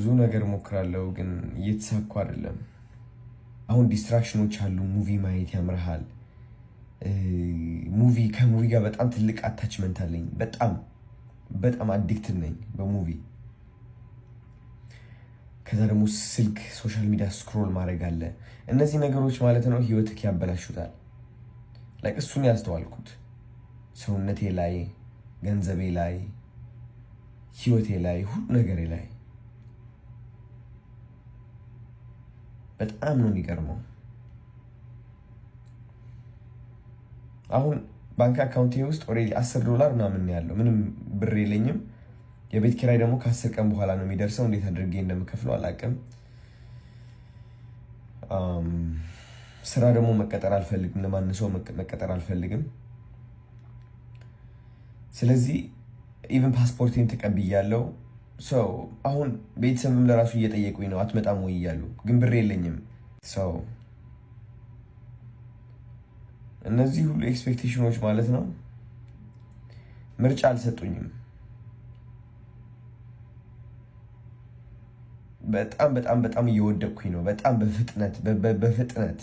ብዙ ነገር ሞክራለሁ ግን እየተሳኩ አይደለም። አሁን ዲስትራክሽኖች አሉ። ሙቪ ማየት ያምርሃል። ከሙቪ ጋር በጣም ትልቅ አታችመንት አለኝ። በጣም አዲክትድ ነኝ በሙቪ። ከዛ ደግሞ ስልክ፣ ሶሻል ሚዲያ ስክሮል ማድረግ አለ። እነዚህ ነገሮች ማለት ነው ህይወትክ ያበላሹታል። እሱን ያስተዋልኩት ሰውነቴ ላይ፣ ገንዘቤ ላይ፣ ህይወቴ ላይ፣ ሁሉ ነገሬ ላይ በጣም ነው የሚገርመው። አሁን ባንክ አካውንቴ ውስጥ ኦልሬዲ $10 ምናምን ያለው፣ ምንም ብር የለኝም። የቤት ኪራይ ደግሞ ከ10 ቀን በኋላ ነው የሚደርሰው። እንዴት አድርጌ እንደምከፍለው አላውቅም። ስራ ደግሞ መቀጠር አልፈልግም፣ ለማንም ሰው መቀጠር አልፈልግም። ስለዚህ ኢቨን ፓስፖርቴን ተቀብያለሁ። ሰው አሁን ቤተሰብም ለራሱ እየጠየቁኝ ነው አትመጣም ወይ እያሉ፣ ግን ብር የለኝም። ሰው እነዚህ ሁሉ ኤክስፔክቴሽኖች ማለት ነው ምርጫ አልሰጡኝም። በጣም እየወደቅኩኝ ነው። በጣም በፍጥነት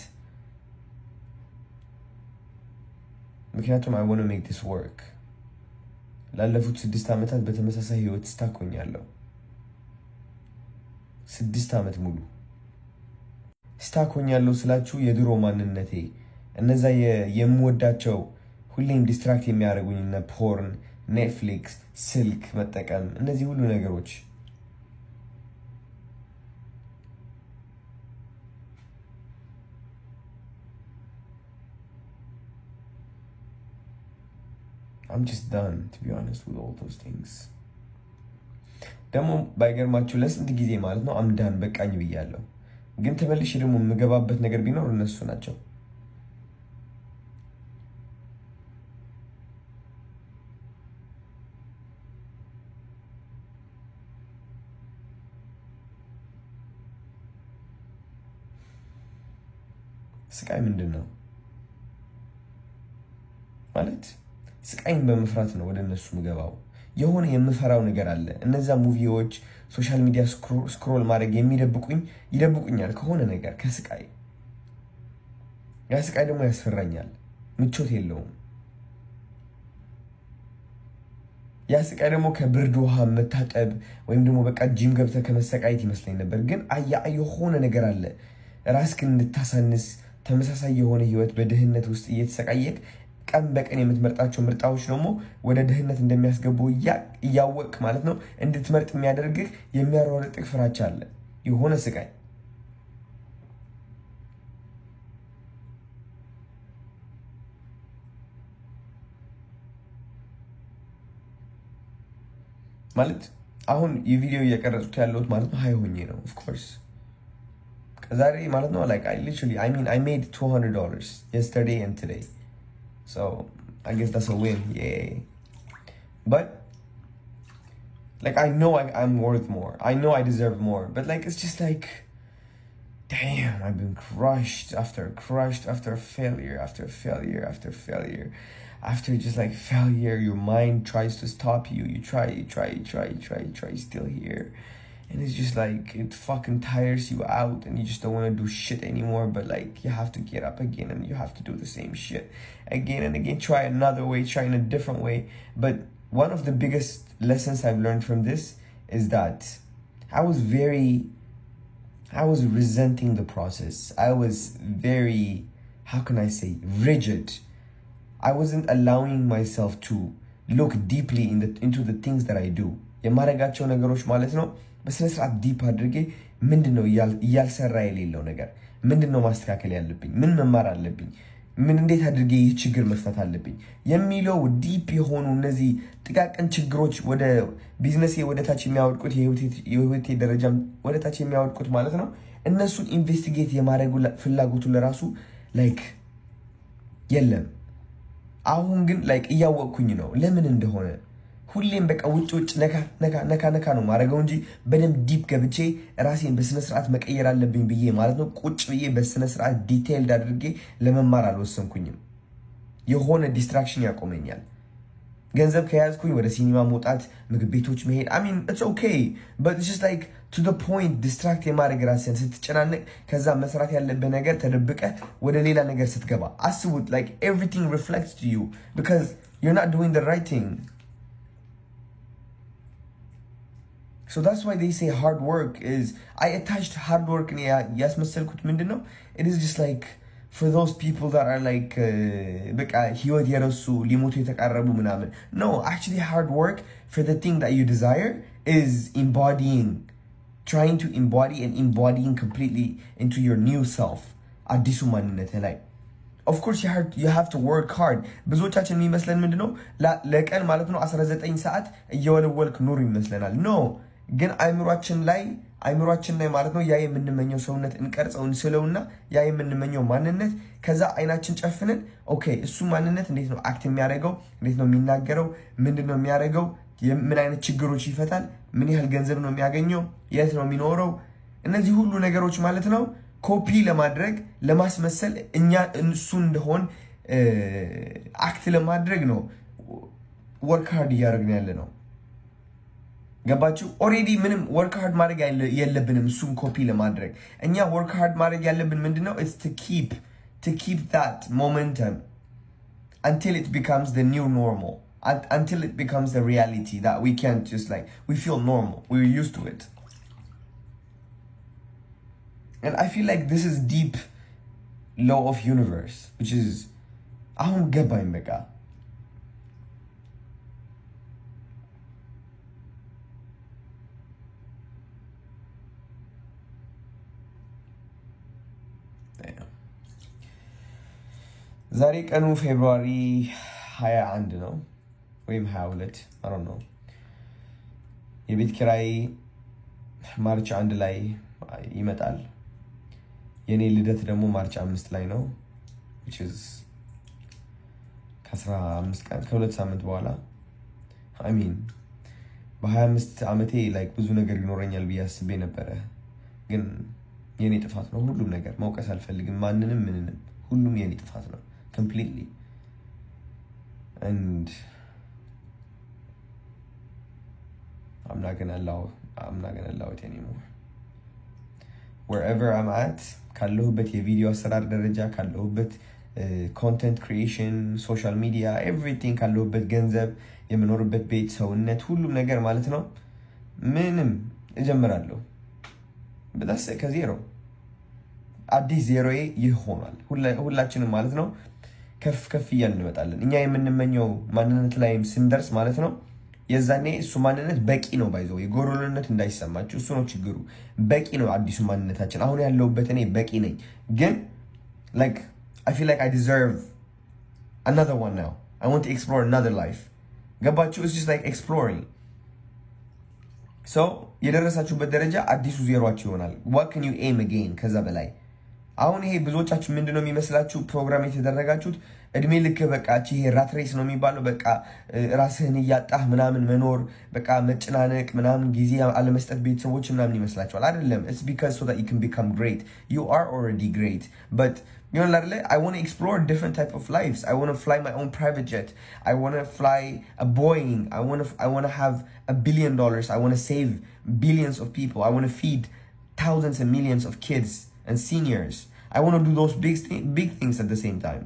ምክንያቱም I want to make this work። ላለፉት 6 ዓመታት በተመሳሳይ ህይወት ስታኮኛለሁ። 6 ዓመት ሙሉ ስታኮኛለሁ ስላችሁ የድሮ ማንነቴ፣ እነዛ የምወዳቸው ሁሌም ዲስትራክት የሚያደርጉኝ እነ ፖርን፣ ኔትፍሊክስ፣ ስልክ መጠቀም፣ እነዚህ ሁሉ ነገሮች I'm just done, to be honest, with all those things. ደግሞ ባይገርማችሁ ለስንት ጊዜ ማለት ነው I'm done በቃኝ ብያለሁ። ግን ተመልሼ ደግሞ የምገባበት ነገር ቢኖር እነሱ ናቸው። ስቃይ ምንድን ነው ማለት? ስቃይን በመፍራት ነው ወደ እነሱ ምገባው። የሆነ የምፈራው ነገር አለ። እነዛ ሙቪዎች፣ ሶሻል ሚዲያ ስክሮል ማድረግ ይደብቁኛል ከሆነ ነገር፣ ከስቃይ። ያ ስቃይ ደግሞ ያስፈራኛል፣ ምቾት የለውም። ያ ስቃይ ደግሞ ከብርድ ውሃ መታጠብ ወይም ደግሞ በቃ ጂም ገብተህ ከመሰቃየት ይመስለኝ ነበር። ግን የሆነ ነገር አለ ራስህን እንድታሳንስ፣ ተመሳሳይ የሆነ ህይወት በድህነት ውስጥ እየተሰቃየክ ቀን በቀን የምትመርጣቸው ምርጫዎች ደግሞ ወደ ድህነት እንደሚያስገቡ እያወቅ ማለት ነው እንድትመርጥ የሚያደርግህ የሚያሯርጥህ ፍራቻ አለ፣ የሆነ ስቃይ። ማለት አሁን የቪዲዮ እየቀረጹት ያለሁት ማለት ነው ሀይ ሆኜ ነው። ኦፍ ኮርስ ዛሬ ማለት ነው I made $200 yesterday and today. So I guess that's a win. Yay. But I know I'm worth more. I know I deserve more. But it's just damn, I've been crushed after failure after failure after failure. After just failure, your mind tries to stop you. You try, still here. And it's just it fucking tires you out and you just don't want to do shit anymore. But you have to get up again and you have to do the same shit again and again. Try another way, try in a different way. But one of the biggest lessons I've learned from this is that I was resenting the process. I was very, how can I say, rigid. I wasn't allowing myself to look deeply into the things that I do. የማረጋቸው ነገሮች ማለት ነው በስነ ስርዓት ዲፕ አድርጌ ምንድነው እያልሰራ የሌለው ነገር፣ ምንድነው ማስተካከል ያለብኝ፣ ምን መማር አለብኝ፣ እንዴት አድርጌ ይህ ችግር መፍታት አለብኝ የሚለው ዲፕ የሆኑ እነዚህ ጥቃቅን ችግሮች ወደ ቢዝነሴ ወደ ታች የሚያወድቁት፣ የህይወቴ ደረጃ ወደ ታች የሚያወድቁት ማለት ነው። እነሱን ኢንቨስቲጌት የማድረጉ ፍላጎቱ ለራሱ የለም። አሁን ግን እያወቅኩኝ ነው ለምን እንደሆነ። ሁሌም በቃ ውጭ ነካ ነው ማድረገው እንጂ በደንብ ዲፕ ገብቼ ራሴን በስነ ስርዓት መቀየር አለብኝ ብዬ ማለት ነው ቁጭ ብዬ በስነ ስርዓት ዲቴይልድ አድርጌ ለመማር አልወሰንኩኝም። የሆነ ዲስትራክሽን ያቆመኛል። ገንዘብ ከያዝኩኝ ወደ ሲኒማ መውጣት ምግብ ቤቶች መሄድ I mean it's okay but it's just like to the point distract የማድረግ ራስን ስትጨናነቅ ከዛ መስራት ያለበት ነገር ተደብቀ ወደ ሌላ ነገር ስትገባ አስቡት like everything reflects to you because you're not doing the right thing. So that's why they say hard work is I attached hard work in ያስመሰልኩት ምንድነው it is just like for those people that are like በቃ ህይወት የረሱ ሊሞቱ የተቃረቡ ምናምን no actually hard work for the thing that you desire is trying to embody and embodying completely into your new self አዲሱ ማንነት ላይ of course you have to work hard ብዙዎቻችን የሚመስለን ምንድነው ለቀን ማለት ነው 19 ሰዓት እየወለወልክ ኑር ይመስለናል no ግን አይምሮአችን ላይ ማለት ነው ያ የምንመኘው ሰውነት እንቀርጸው እንስለውና ያ የምንመኘው ማንነት ከዛ አይናችን ጨፍነን ኦኬ እሱ ማንነት እንዴት ነው አክት የሚያደርገው እንዴት ነው የሚናገረው ምንድነው የሚያደርገው ምን አይነት ችግሮች ይፈታል ምን ያህል ገንዘብ ነው የሚያገኘው የት ነው የሚኖረው እነዚህ ሁሉ ነገሮች ማለት ነው ኮፒ ለማድረግ ለማስመሰል እኛ እሱ እንደሆን አክት ለማድረግ ነው ወርክ ሃርድ እያደረግን ያለ ነው ገባችሁ ኦሬዲ ምንም ወርክ ሃርድ ማድረግ የለብንም እሱን ኮፒ ለማድረግ እኛ ወርክ ሃርድ ማድረግ ያለብን ምንድነው it's to keep that momentum until it becomes the new normal until it becomes the reality that we can't just like we feel normal we're used to it and I feel like this is deep law of universe which is አሁን ገባኝ በቃ ዛሬ ቀኑ ፌብሩዋሪ 21 ነው ወይም 22 I don't know የቤት ኪራይ ማርች 1 ላይ ይመጣል የኔ ልደት ደግሞ ማርች 5 ላይ ነው which is ከ15 ቀን ከ2 ሳምንት በኋላ I mean በ25 ዓመቴ like ብዙ ነገር ይኖረኛል ብዬ አስቤ ነበር ግን የኔ ጥፋት ነው ሁሉም ነገር ማውቀስ አልፈልግም ማንንም ምንንም ሁሉም የኔ ጥፋት ነው completely and I'm not gonna allow it anymore wherever I'm at ካለሁበት የቪዲዮ አሰራር ደረጃ ካለሁበት content creation social media everything ካለሁበት ገንዘብ የምኖርበት ቤት ሰውነት ሁሉም ነገር ማለት ነው ምንም እጀምራለሁ በዳስ ከዜሮ አዲስ ዜሮዬ ይሆናል ሁላችንም ማለት ነው ከፍ እያልን እንመጣለን እኛ የምንመኘው ማንነት ላይም ስንደርስ ማለት ነው የዛኔ እሱ ማንነት በቂ ነው ባይዘው የጎሮልነት እንዳይሰማችሁ እሱ ነው ችግሩ በቂ ነው አዲሱ ማንነታችን አሁን ያለውበት እኔ በቂ ነኝ ግን like I feel like I deserve another one now I want to explore another life ገባችሁ it's just like exploring so የደረሳችሁበት ደረጃ አዲሱ ዜሮአችሁ ይሆናል what can you aim again ከዛ በላይ አሁን ይሄ ብዙዎቻችሁ ምንድነው የሚመስላችሁ ፕሮግራም የተደረጋችሁት እድሜ ልክ በቃ ይሄ ራት ሬስ ነው የሚባለው በቃ ራስህን ያጣህ ምናምን መኖር በቃ መጨናነቅ ምናምን ጊዜ አለመስጠት ቤተሰቦች ምናምን ይመስላችኋል አይደለም it's because so that you can become great you are already great but you know I want to explore different type of lives I want to fly my own private jet I want to fly a Boeing I want to have $1 billion I want to save billions of people I want to feed thousands and millions of kids and seniors I want to do those big things at the same time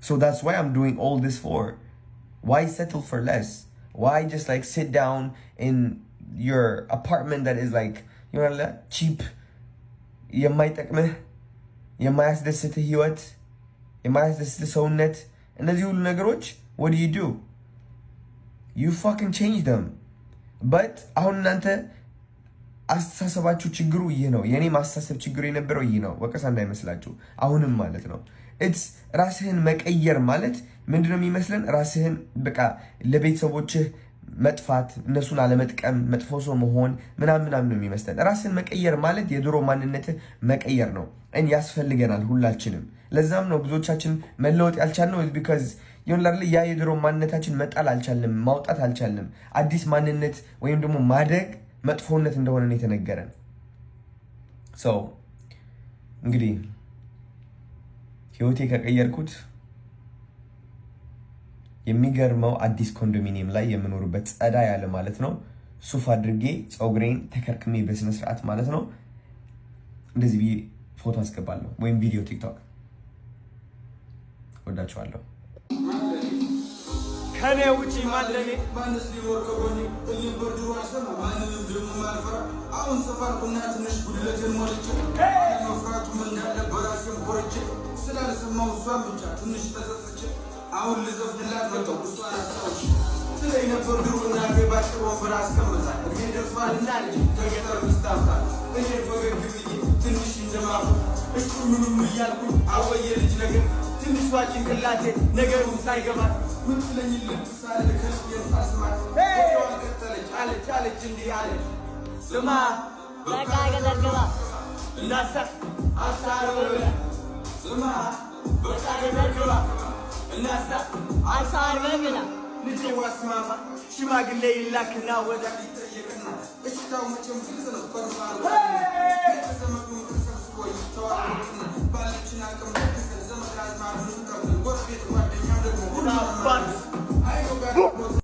so that's why I'm doing all this for why settle for less why just like sit down in your apartment that is like you know cheap የማይጠቅምህ የማያስደስት ህይወት የማያስደስት ሰውነት እነዚህ ሁሉ ነገሮች what do you fucking change them but አሁን እናንተ አስተሳሰባችሁ ችግሩ ይሄ ነው የኔ ማስተሳሰብ ችግሩ የነበረው ይሄ ነው ወቀሳ እንዳይመስላችሁ አሁንም ማለት ነው it's ራስህን መቀየር ማለት ምንድነው የሚመስለን ራስህን በቃ ለቤተሰቦችህ መጥፋት እነሱን አለመጥቀም መጥፎ ሰው መሆን ምናምን ነው የሚመስለን ራስህን መቀየር ማለት የድሮ ማንነትህ መቀየር ነው and ያስፈልገናል ሁላችንም ለዛም ነው ብዙዎቻችን መለወጥ ያልቻልነው because ይሁንላል ያ የድሮ ማንነታችን መጣል አልቻልንም ማውጣት አልቻልንም አዲስ ማንነት ወይም ደግሞ ማደግ መጥፎነት እንደሆነ ነው የተነገረን so እንግዲህ ህይወቴ ከቀየርኩት የሚገርመው አዲስ ኮንዶሚኒየም ላይ የምኖርበት ጸዳ ያለ ማለት ነው ሱፍ አድርጌ ጸጉሬን ተከርክሜ በስነ ስርዓት ማለት ነው እንደዚህ ፎቶ አስገባለሁ ወይም ቪዲዮ ቲክቶክ ወዳችኋለሁ ከኔ ውጪ ማለኔ ማንስ ሊኖር ከጎኔ እኔም በርድሮ አልሰማ ማንንም ደግሞ ማልፈራ አሁን ሰፋርኩና ትንሽ ጉድለትን ሞልቼ መፍራቱ ምን እንዳለ በራሴም ኮርቼ ስላልሰማው እሷን ብቻ ትንሽ ተጸጽቼ አሁን ልዘፍንላት መጣሁ እሷን አስታውሽ ስለኝ ነበር ድሮ እናቴ ባጭር ወንበር አስቀምጣ እኔ ደርሷልና ልጅ ከገጠር ምስታፍታ እኔ ፈገግ ብዬ ትንሽ እንደማፉ እሹ ምንም እያልኩኝ አወየ ልጅ ነገር ትንሿ ጭንቅላቴ ነገሩን ሳይገባት ምን ትለኝልህ ሳለ ከልብ የፋስማት ወዲያው ቀጠለች አለች እንዲህ አለች ስማ በቃ ገደልገባ እናሳ አሳረበ ስማ በቃ ገደልገባ እናሳ አሳረበ ልጅ ዋስማማ ሽማግሌ ይላክና ወዳ ይጠየቅና እሽታው መቼም ግልጽ ነው ቆርባሩ ዘመኑ ተሰብስቦ ይተዋወቅና ባለችን አቅም ዘመድ አዝማዱን ቀብል ወርቤት